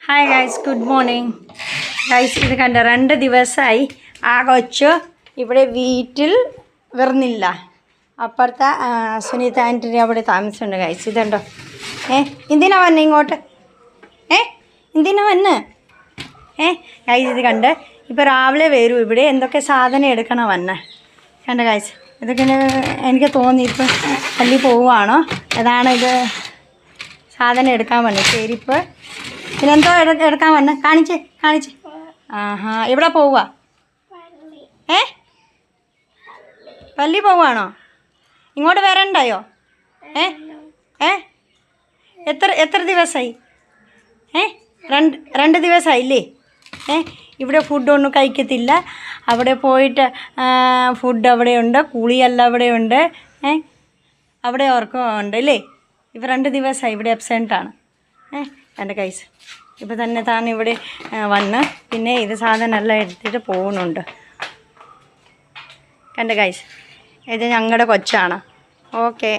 Hi guys, good morning guys. ഇത് കണ്ട 2 ദിവസമായി ആ കൊച്ചു ഇവിടെ വീട്ടിൽ വരുന്നില്ല. അപ്പുറത്തെ സുനീത ആൻറ്റിൻ്റെ അവിടെ താമസമുണ്ട് ഗൈസ്. ഇതുണ്ടോ? എന്തിനാ വന്നെ ഇങ്ങോട്ട്? എന്തിനാ വന്ന്? ഗൈസ് ഇത് കണ്ട് ഇപ്പോൾ രാവിലെ വരും. ഇവിടെ എന്തൊക്കെ സാധനം എടുക്കണം വന്നെ. കണ്ട ഗൈസ്, ഇതൊക്കെ എനിക്ക് തോന്നി ഇപ്പം പള്ളി പോവുകയാണോ. അതാണ് ഇത് സാധനം എടുക്കാൻ വന്നെ. ചെരിപ്പ് പിന്നെന്തോ എടുക്കാൻ വന്നെ. കാണിച്ച്. ആഹാ, എവിടെ പോവുക? പള്ളി പോവുകയാണോ? ഇങ്ങോട്ട് വരണ്ടായോ? എത്ര ദിവസമായി? 2 ദിവസമായില്ലേ? ഇവിടെ ഫുഡൊന്നും കഴിക്കത്തില്ല. അവിടെ പോയിട്ട് ഫുഡ് അവിടെയുണ്ട്, കുളിയെല്ലാം അവിടെയുണ്ട്, അവിടെ ഉറക്കമുണ്ട് അല്ലേ. ഇപ്പോൾ 2 ദിവസമായി ഇവിടെ അബ്സെൻ്റാണ്. എൻ്റെ കൈസ് ഇപ്പോൾ തന്നെ താൻ ഇവിടെ വന്ന് പിന്നെ ഇത് സാധനമെല്ലാം എടുത്തിട്ട് പോകുന്നുണ്ട്. കണ്ട കൈസ്, ഇത് ഞങ്ങളുടെ കൊച്ചാണ്. ഓക്കെ.